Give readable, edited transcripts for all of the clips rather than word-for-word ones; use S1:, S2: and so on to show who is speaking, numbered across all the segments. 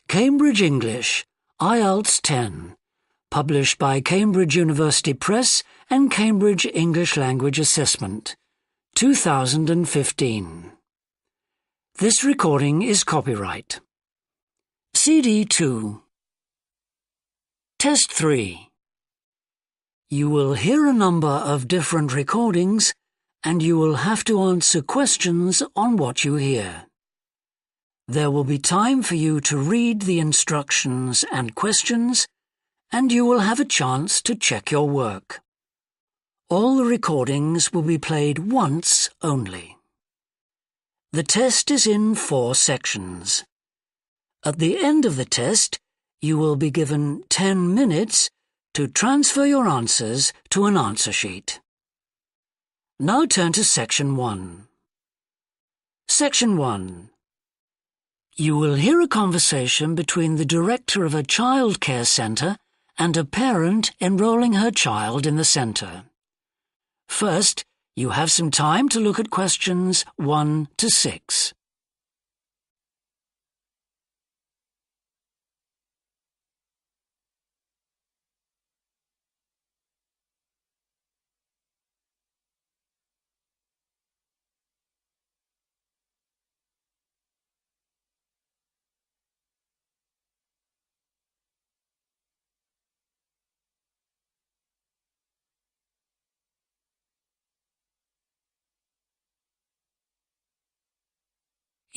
S1: Cambridge English, IELTS 10, published by Cambridge University Press and Cambridge English Language Assessment, 2015. This recording is copyright. CD 2. Test 3. You will hear a number of different recordings and you will have to answer questions on what you hear. There will be time for you to read the instructions and questions, and you will have a chance to check your work. All the recordings will be played once only. The test is in 4 sections. At the end of the test, you will be given 10 minutes to transfer your answers to an answer sheet. Now turn to Section 1. Section 1. You will hear a conversation between the director of a childcare centre and a parent enrolling her child in the centre. First, you have some time to look at questions 1 to 6.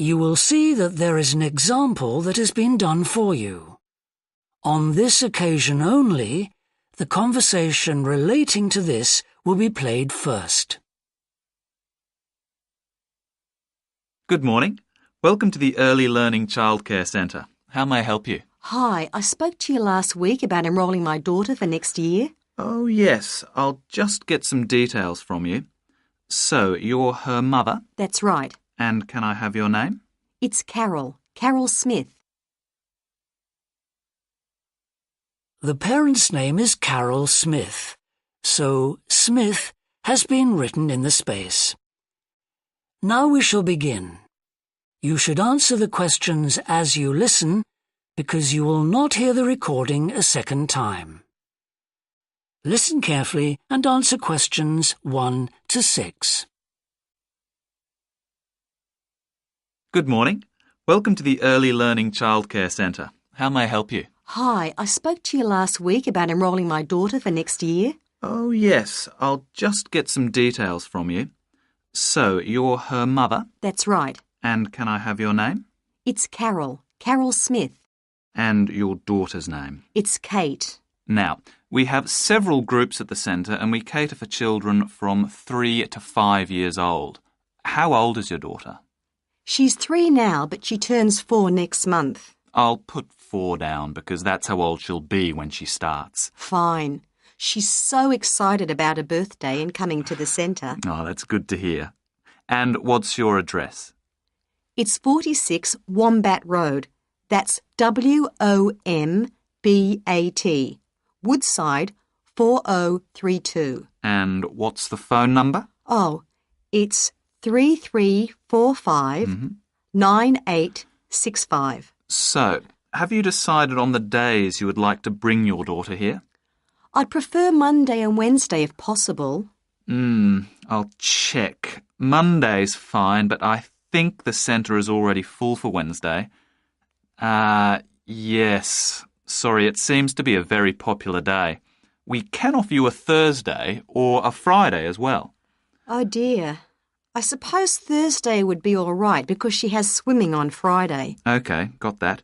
S1: You will see that there is an example that has been done for you. On this occasion only, the conversation relating to this will be played first.
S2: Good morning. Welcome to the Early Learning Childcare Centre. How may I help you?
S3: Hi, I spoke to you last week about enrolling my daughter for next year.
S2: Oh, yes. I'll just get some details from you. So, you're her mother?
S3: That's right.
S2: And can I have your name?
S3: It's Carol Smith.
S1: The parent's name is Carol Smith, so Smith has been written in the space. Now we shall begin. You should answer the questions as you listen, because you will not hear the recording a second time. Listen carefully and answer questions 1 to 6.
S2: Good morning. Welcome to the Early Learning Childcare Centre. How may I help you?
S3: Hi, I spoke to you last week about enrolling my daughter for next year.
S2: Oh, yes. I'll just get some details from you. So, you're her mother?
S3: That's right.
S2: And can I have your name?
S3: It's Carol Smith.
S2: And your daughter's name?
S3: It's Kate.
S2: Now, we have several groups at the centre and we cater for children from 3 to 5 years old. How old is your daughter?
S3: She's 3 now, but she turns 4 next month.
S2: I'll put 4 down because that's how old she'll be when she starts.
S3: Fine. She's so excited about her birthday and coming to the centre.
S2: Oh, that's good to hear. And what's your address?
S3: It's 46 Wombat Road. That's WOMBAT. Woodside 4032.
S2: And what's the phone number?
S3: Oh, it's 3345 9865.
S2: So, have you decided on the days you would like to bring your daughter here?
S3: I'd prefer Monday and Wednesday if possible.
S2: I'll check. Monday's fine, but I think the centre is already full for Wednesday. Yes. Sorry, it seems to be a very popular day. We can offer you a Thursday or a Friday as well.
S3: Oh dear. I suppose Thursday would be all right because she has swimming on Friday.
S2: OK, got that.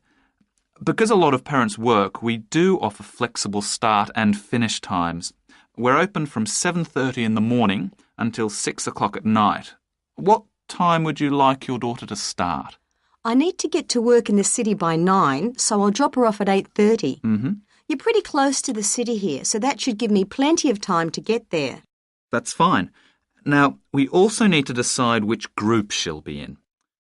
S2: Because a lot of parents work, we do offer flexible start and finish times. We're open from 7:30 in the morning until 6 o'clock at night. What time would you like your daughter to start?
S3: I need to get to work in the city by 9, so I'll drop her off at 8:30. You're pretty close to the city here, so that should give me plenty of time to get there.
S2: That's fine. Now, we also need to decide which group she'll be in.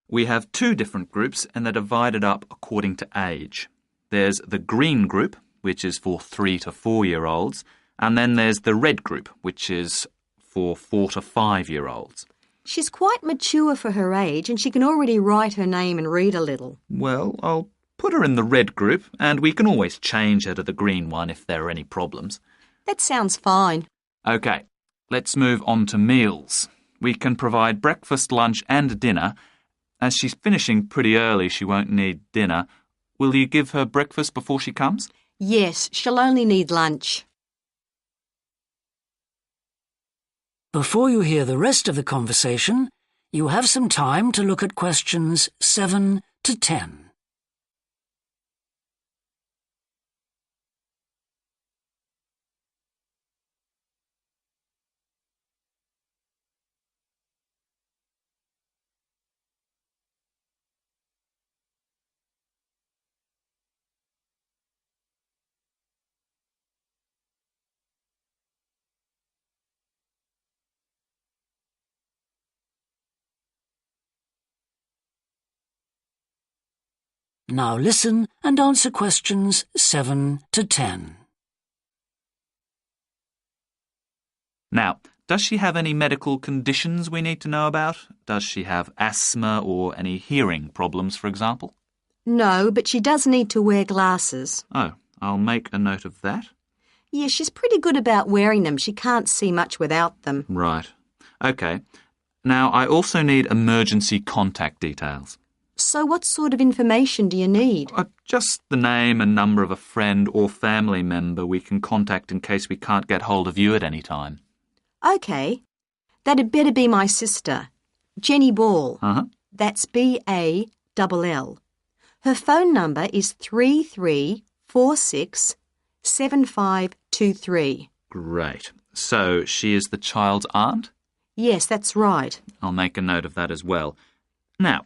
S2: We have 2 different groups and they're divided up according to age. There's the green group, which is for 3 to 4-year-olds, and then there's the red group, which is for 4 to 5-year-olds.
S3: She's quite mature for her age and she can already write her name and read a little.
S2: Well, I'll Put her in the red group, and we can always change her to the green one if there are any problems.
S3: That sounds fine.
S2: OK, let's move on to meals. We can provide breakfast, lunch and dinner. As she's finishing pretty early, she won't need dinner. Will you give her breakfast before she comes?
S3: Yes, she'll only need lunch.
S1: Before you hear the rest of the conversation, you have some time to look at questions 7 to 10. Now listen and answer questions 7 to 10.
S2: Now, does she have any medical conditions we need to know about? Does she have asthma or any hearing problems, for example?
S3: No, but she does need to wear glasses.
S2: Oh, I'll make a note of that.
S3: Yeah, she's pretty good about wearing them. She can't see much without them.
S2: Right. OK. Now, I also need emergency contact details.
S3: So what sort of information do you need?
S2: Just the name and number of a friend or family member we can contact in case we can't get hold of you at any time.
S3: OK. That'd better be my sister, Jenny Ball. That's B-A-L-L. Her phone number is 33467523.
S2: Great. So she is the child's aunt?
S3: Yes, that's right.
S2: I'll make a note of that as well. Now,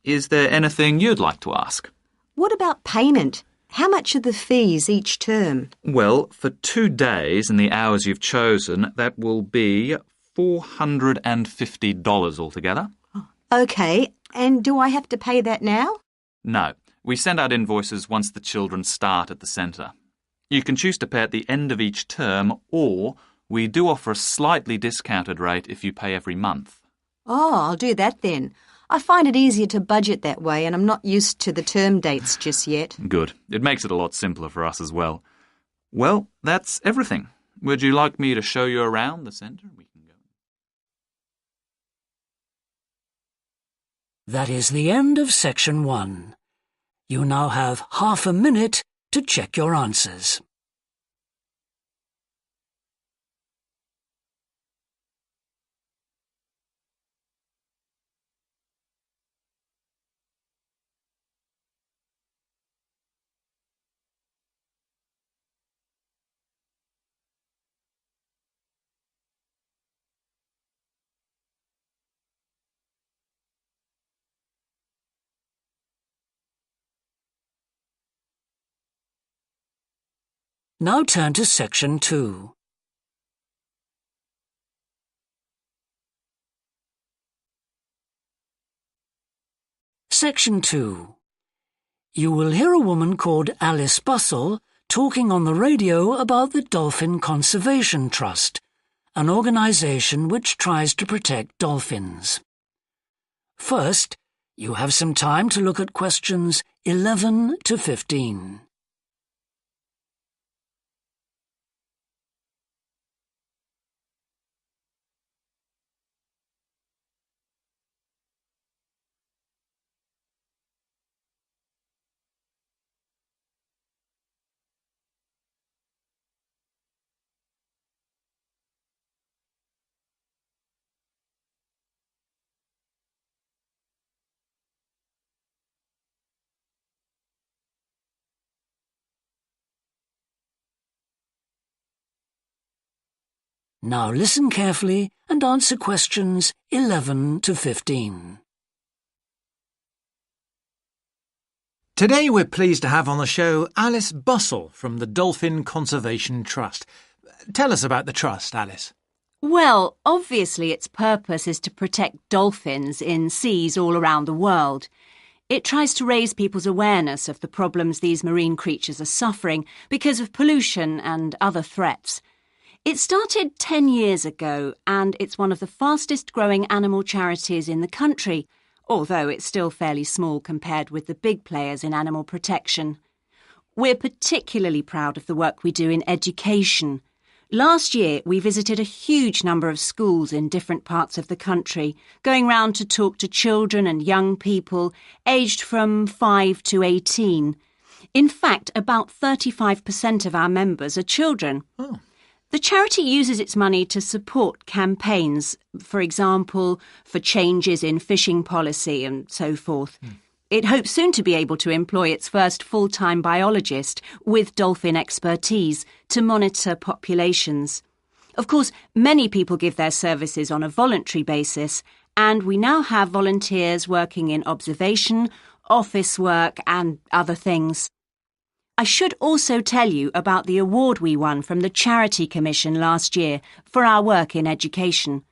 S2: is there anything you'd like to ask?
S3: What about payment? How much are the fees each term?
S2: Well, for 2 days and the hours you've chosen, that will be $450 altogether.
S3: OK, and do I have to pay that now?
S2: No, we send out invoices once the children start at the centre. You can choose to pay at the end of each term, or we do offer a slightly discounted rate if you pay every month.
S3: Oh, I'll do that then. I find it easier to budget that way, and I'm not used to the term dates just yet.
S2: Good. It makes it a lot simpler for us as well. Well, that's everything. Would you like me to show you around the centre? We can go.
S1: That is the end of section 1. You now have half a minute to check your answers. Now turn to section 2. Section 2. You will hear a woman called Alice Bustle talking on the radio about the Dolphin Conservation Trust, an organisation which tries to protect dolphins. First, you have some time to look at questions 11 to 15. Now listen carefully and answer questions 11 to 15.
S4: Today we're pleased to have on the show Alice Bustle from the Dolphin Conservation Trust. Tell us about the trust, Alice.
S5: Well, obviously its purpose is to protect dolphins in seas all around the world. It tries to raise people's awareness of the problems these marine creatures are suffering because of pollution and other threats. It started 10 years ago and it's one of the fastest growing animal charities in the country, although it's still fairly small compared with the big players in animal protection. We're particularly proud of the work we do in education. Last year, we visited a huge number of schools in different parts of the country, going round to talk to children and young people aged from 5 to 18. In fact, about 35% of our members are children.
S4: Oh.
S5: The charity uses its money to support campaigns, for example, for changes in fishing policy and so forth. It hopes soon to be able to employ its first full-time biologist with dolphin expertise to monitor populations. Of course, many people give their services on a voluntary basis, and we now have volunteers working in observation, office work and other things. I should also tell you about the award we won from the Charity Commission last year for our work in education.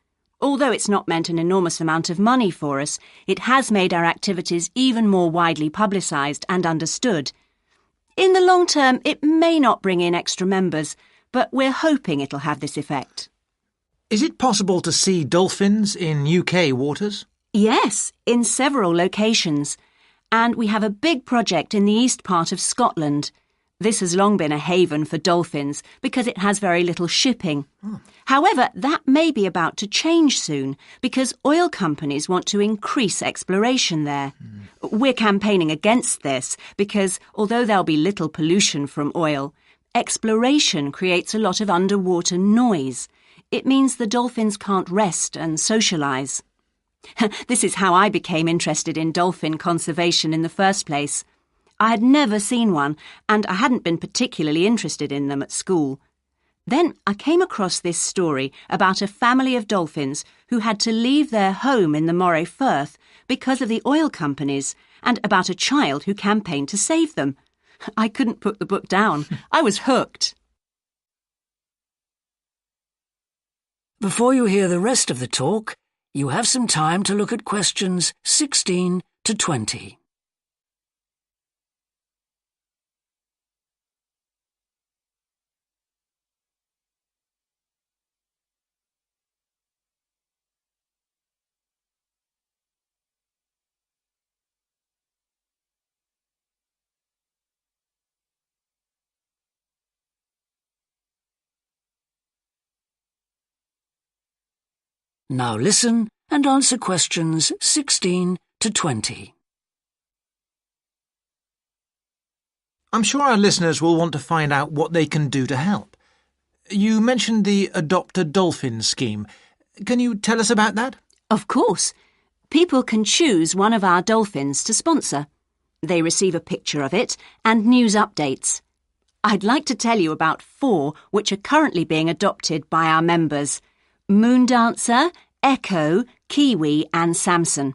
S5: Although it's not meant an enormous amount of money for us, it has made our activities even more widely publicised and understood. In the long term, it may not bring in extra members, but we're hoping it'll have this effect.
S4: Is it possible to see dolphins in UK waters?
S5: Yes, in several locations. And we have a big project in the east part of Scotland. This has long been a haven for dolphins because it has very little shipping. However, that may be about to change soon because oil companies want to increase exploration there. We're campaigning against this because although there'll be little pollution from oil, exploration creates a lot of underwater noise. It means the dolphins can't rest and socialise. This is how I became interested in dolphin conservation in the first place. I had never seen one, and I hadn't been particularly interested in them at school. Then I came across this story about a family of dolphins who had to leave their home in the Moray Firth because of the oil companies, and about a child who campaigned to save them. I couldn't put the book down. I was hooked.
S1: Before you hear the rest of the talk, you have some time to look at questions 16 to 20. Now listen and answer questions 16 to 20.
S4: I'm sure our listeners will want to find out what they can do to help. You mentioned the Adopt a Dolphin scheme. Can you tell us about that?
S5: Of course. People can choose one of our dolphins to sponsor. They receive a picture of it and news updates. I'd like to tell you about 4 which are currently being adopted by our members: Moondancer, Echo, Kiwi and Samson.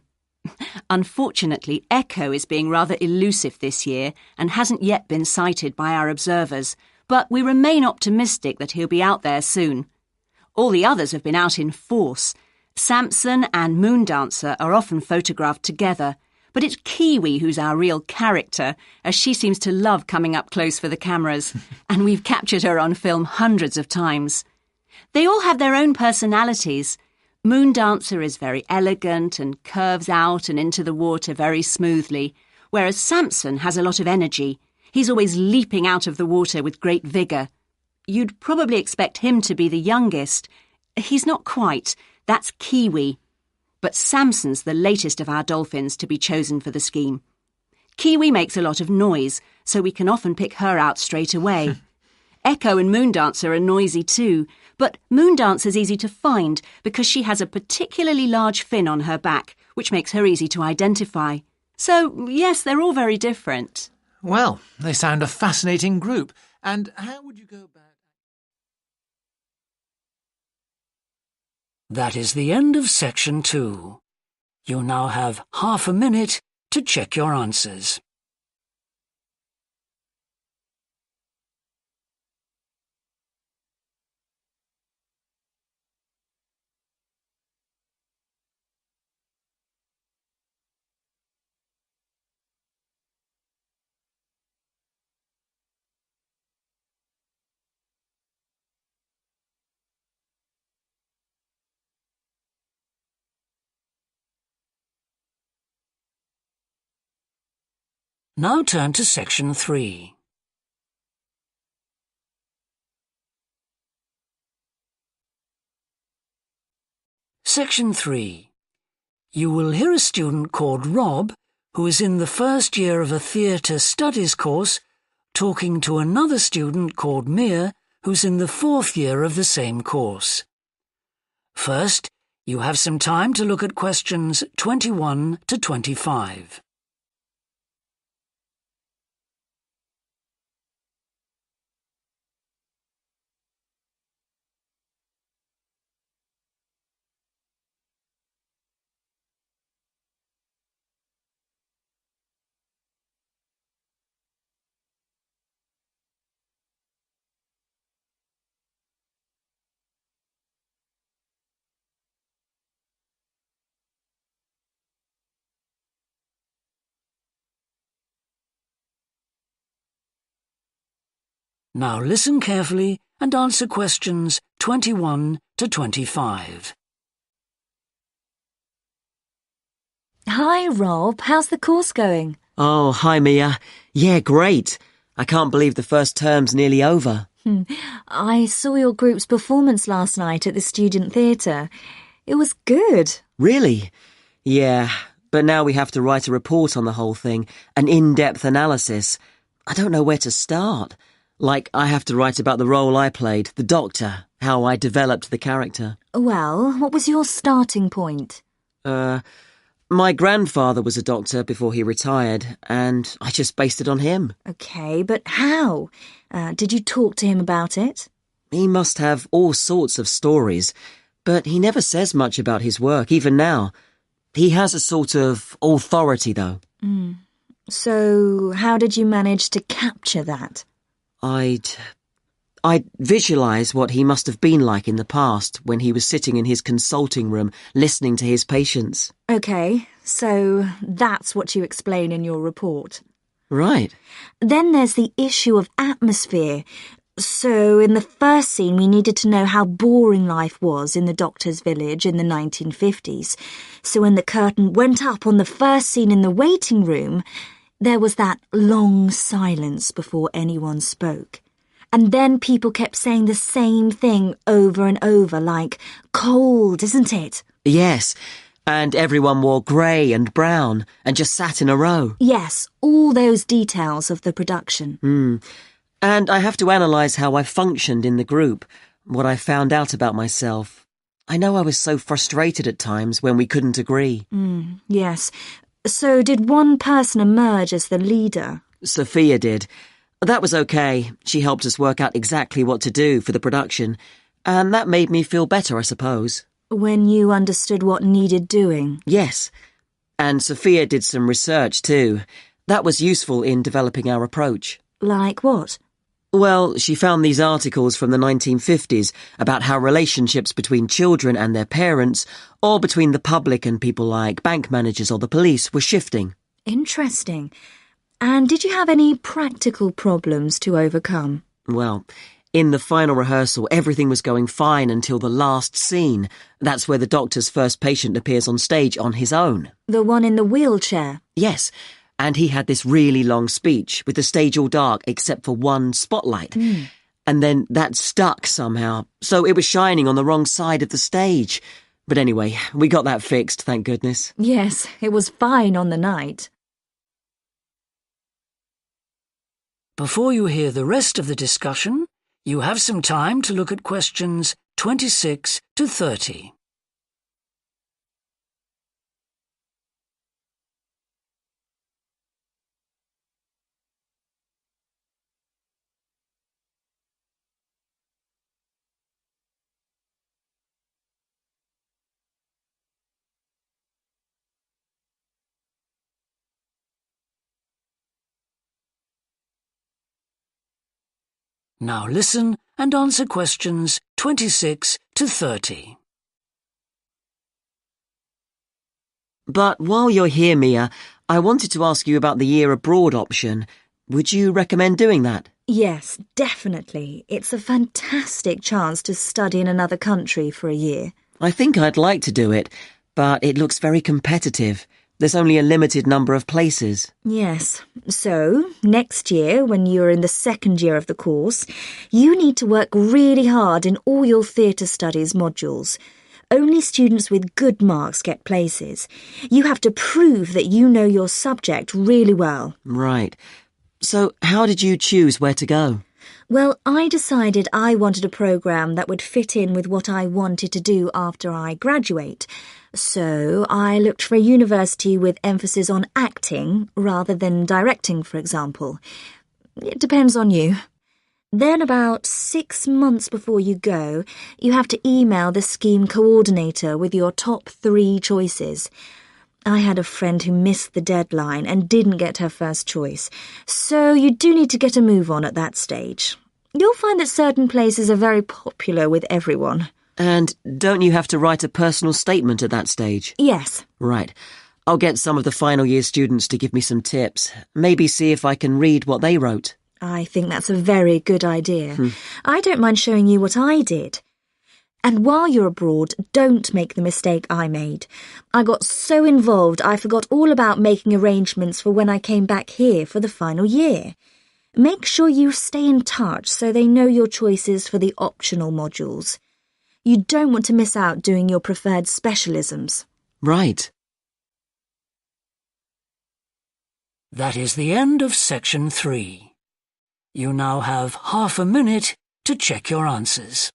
S5: Unfortunately, Echo is being rather elusive this year and hasn't yet been sighted by our observers, but we remain optimistic that he'll be out there soon. All the others have been out in force. Samson and Moondancer are often photographed together, but it's Kiwi who's our real character, as she seems to love coming up close for the cameras, and we've captured her on film hundreds of times. They all have their own personalities. Moondancer is very elegant and curves out and into the water very smoothly, whereas Samson has a lot of energy. He's always leaping out of the water with great vigour. You'd probably expect him to be the youngest. He's not quite. That's Kiwi. But Samson's the latest of our dolphins to be chosen for the scheme. Kiwi makes a lot of noise, so we can often pick her out straight away. Echo and Moondancer are noisy too, but Moondancer's easy to find because she has a particularly large fin on her back, which makes her easy to identify. So, yes, they're all very different.
S4: Well, they sound a fascinating group. And how would you go about...
S1: That is the end of section 2. You now have half a minute to check your answers. Now turn to Section 3. Section 3. You will hear a student called Rob, who is in the first year of a theatre studies course, talking to another student called Mia, who's in the fourth year of the same course. First, you have some time to look at questions 21 to 25. Now listen carefully and answer questions 21 to 25.
S6: Hi, Rob. How's the course going?
S7: Oh, hi, Mia. Yeah, great. I can't believe the first term's nearly over.
S6: I saw your group's performance last night at the student theatre. It was good.
S7: Really? Yeah, but now we have to write a report on the whole thing, an in-depth analysis. I don't know where to start. Like, I have to write about the role I played, the doctor, how I developed the character.
S6: Well, what was your starting point?
S7: My grandfather was a doctor before he retired, and I just based it on him.
S6: Okay, but how? Did you talk to him about it?
S7: He must have all sorts of stories, but he never says much about his work, even now. He has a sort of authority, though.
S6: So, how did you manage to capture that?
S7: I'd visualise what he must have been like in the past when he was sitting in his consulting room listening to his patients.
S6: Okay, so that's what you explain in your report.
S7: Right.
S6: Then there's the issue of atmosphere. So in the first scene we needed to know how boring life was in the doctor's village in the 1950s. So when the curtain went up on the first scene in the waiting room, there was that long silence before anyone spoke. And then people kept saying the same thing over and over, like, cold, isn't it?
S7: Yes, and everyone wore grey and brown and just sat in a row.
S6: Yes, all those details of the production.
S7: And I have to analyse how I functioned in the group, what I found out about myself. I know I was so frustrated at times when we couldn't agree.
S6: Yes. So did one person emerge as the leader?
S7: Sophia did. That was okay. She helped us work out exactly what to do for the production, and that made me feel better, I suppose.
S6: When you understood what needed doing?
S7: Yes. And Sophia did some research too. That was useful in developing our approach.
S6: Like what?
S7: Well, she found these articles from the 1950s about how relationships between children and their parents, or between the public and people like bank managers or the police, were shifting.
S6: Interesting. And did you have any practical problems to overcome?
S7: Well, in the final rehearsal, everything was going fine until the last scene. That's where the doctor's first patient appears on stage on his own.
S6: The one in the wheelchair?
S7: Yes. And he had this really long speech with the stage all dark except for one spotlight. And then that stuck somehow, so it was shining on the wrong side of the stage. But anyway, we got that fixed, thank goodness.
S6: Yes, it was fine on the night.
S1: Before you hear the rest of the discussion, you have some time to look at questions 26 to 30. Now listen and answer questions 26 to 30.
S7: But while you're here, Mia, I wanted to ask you about the year abroad option. Would you recommend doing that?
S6: Yes, definitely. It's a fantastic chance to study in another country for a year.
S7: I think I'd like to do it, but it looks very competitive. There's only a limited number of places.
S6: Yes. So, next year, when you're in the second year of the course, you need to work really hard in all your theatre studies modules. Only students with good marks get places. You have to prove that you know your subject really well.
S7: Right. So, how did you choose where to go?
S6: Well, I decided I wanted a programme that would fit in with what I wanted to do after I graduate. So I looked for a university with emphasis on acting rather than directing, for example. It depends on you. Then about 6 months before you go, you have to email the scheme coordinator with your top 3 choices. I had a friend who missed the deadline and didn't get her first choice, so you do need to get a move on at that stage. You'll find that certain places are very popular with everyone.
S7: And don't you have to write a personal statement at that stage?
S6: Yes.
S7: Right. I'll get some of the final year students to give me some tips. Maybe see if I can read what they wrote.
S6: I think that's a very good idea. I don't mind showing you what I did. And while you're abroad, don't make the mistake I made. I got so involved I forgot all about making arrangements for when I came back here for the final year. Make sure you stay in touch so they know your choices for the optional modules. You don't want to miss out doing your preferred specialisms.
S7: Right.
S1: That is the end of section 3. You now have half a minute to check your answers.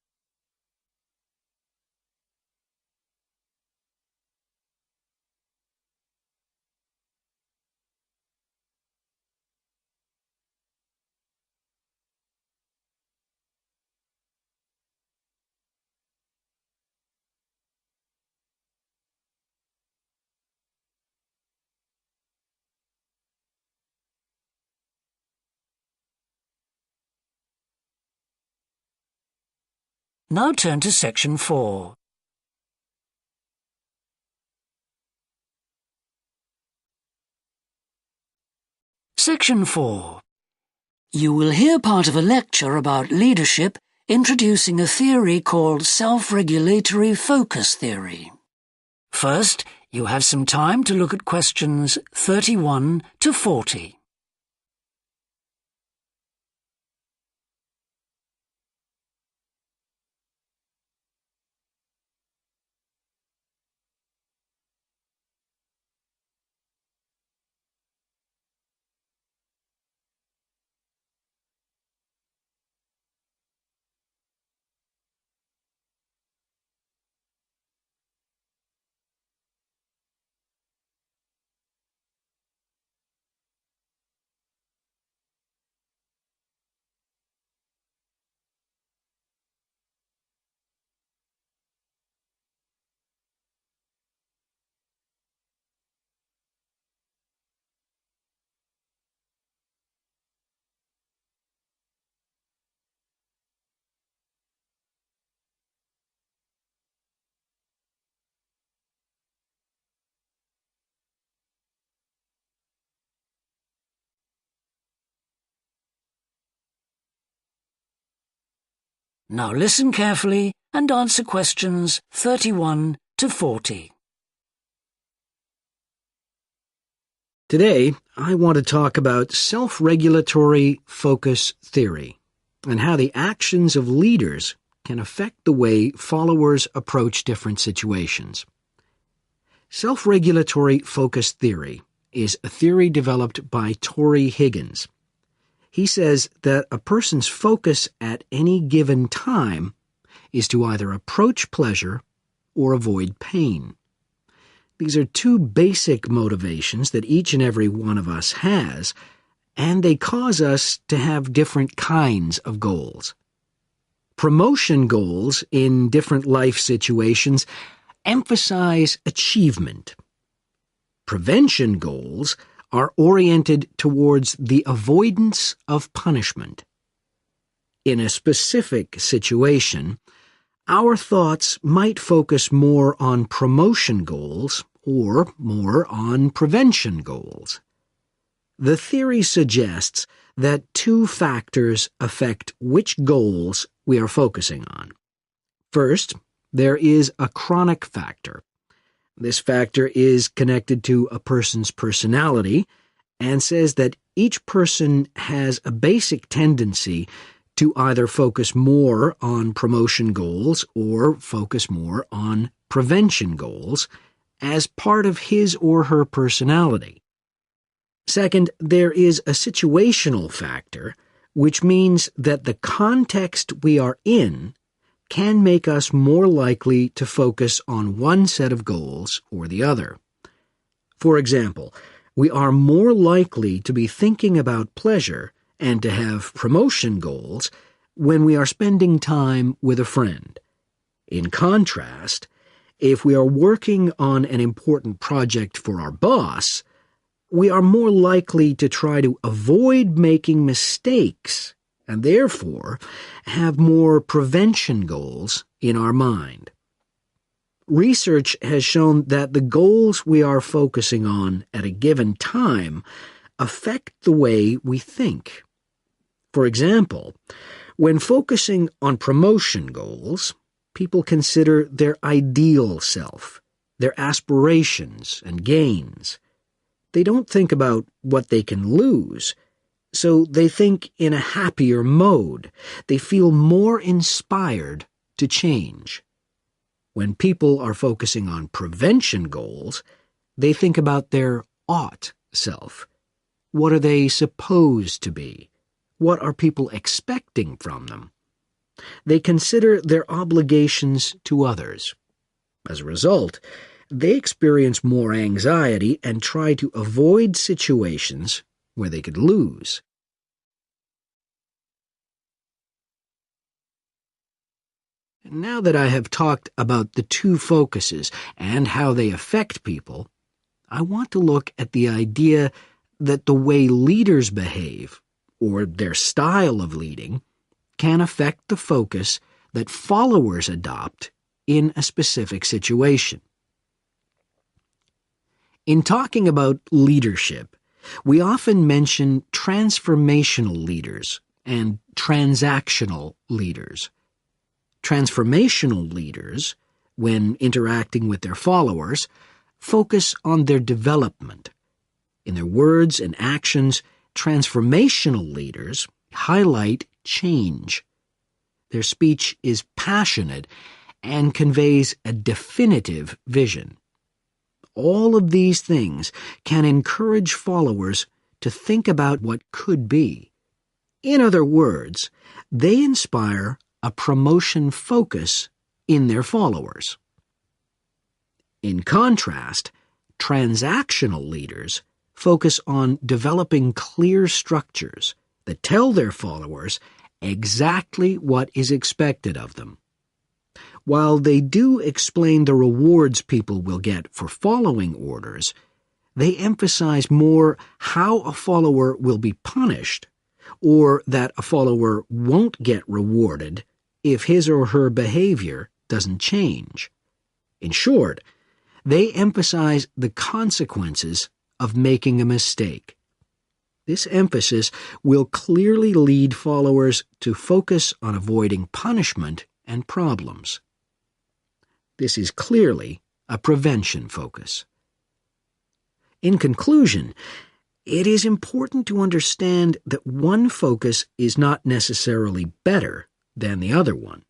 S1: Now turn to section 4. Section 4. You will hear part of a lecture about leadership introducing a theory called self-regulatory focus theory. First, you have some time to look at questions 31 to 40. Now listen carefully and answer questions 31 to 40.
S8: Today, I want to talk about self-regulatory focus theory and how the actions of leaders can affect the way followers approach different situations. Self-regulatory focus theory is a theory developed by Torrey Higgins. He says that a person's focus at any given time is to either approach pleasure or avoid pain. These are 2 basic motivations that each and every one of us has, and they cause us to have different kinds of goals. Promotion goals in different life situations emphasize achievement. Prevention goals are oriented towards the avoidance of punishment. In a specific situation, our thoughts might focus more on promotion goals or more on prevention goals. The theory suggests that 2 factors affect which goals we are focusing on. First, there is a chronic factor. This factor is connected to a person's personality and says that each person has a basic tendency to either focus more on promotion goals or focus more on prevention goals as part of his or her personality. Second, there is a situational factor, which means that the context we are in can make us more likely to focus on one set of goals or the other. For example, we are more likely to be thinking about pleasure and to have promotion goals when we are spending time with a friend. In contrast, if we are working on an important project for our boss, we are more likely to try to avoid making mistakes and therefore have more prevention goals in our mind. Research has shown that the goals we are focusing on at a given time affect the way we think. For example, when focusing on promotion goals, people consider their ideal self, their aspirations and gains. They don't think about what they can lose, so they think in a happier mode. They feel more inspired to change. When people are focusing on prevention goals, they think about their ought self. What are they supposed to be? What are people expecting from them? They consider their obligations to others. As a result, they experience more anxiety and try to avoid situations where they could lose. Now that I have talked about the two focuses and how they affect people, I want to look at the idea that the way leaders behave, or their style of leading, can affect the focus that followers adopt in a specific situation. In talking about leadership, we often mention transformational leaders and transactional leaders. Transformational leaders, when interacting with their followers, focus on their development. In their words and actions, transformational leaders highlight change. Their speech is passionate and conveys a definitive vision. All of these things can encourage followers to think about what could be. In other words, they inspire a promotion focus in their followers. In contrast, transactional leaders focus on developing clear structures that tell their followers exactly what is expected of them. While they do explain the rewards people will get for following orders, they emphasize more how a follower will be punished, or that a follower won't get rewarded if his or her behavior doesn't change. In short, they emphasize the consequences of making a mistake. This emphasis will clearly lead followers to focus on avoiding punishment and problems. This is clearly a prevention focus. In conclusion, it is important to understand that one focus is not necessarily better than the other one.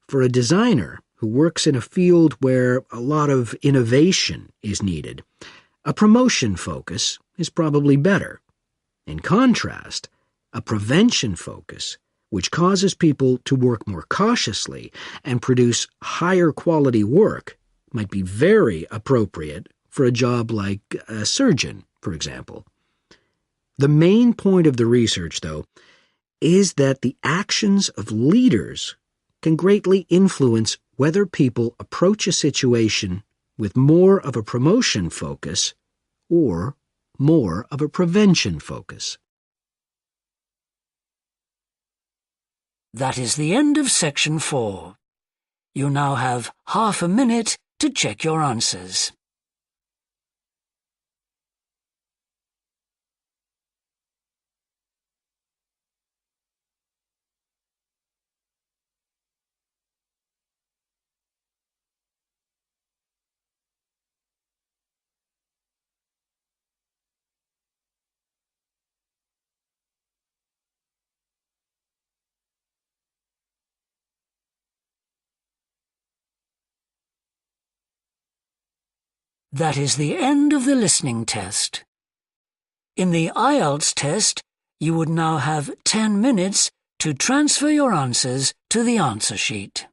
S8: For a designer who works in a field where a lot of innovation is needed, a promotion focus is probably better. In contrast, a prevention focus, which causes people to work more cautiously and produce higher quality work, might be very appropriate for a job like a surgeon, for example. The main point of the research, though, is that the actions of leaders can greatly influence whether people approach a situation with more of a promotion focus or more of a prevention focus.
S1: That is the end of section 4. You now have half a minute to check your answers. That is the end of the listening test. In the IELTS test, you would now have 10 minutes to transfer your answers to the answer sheet.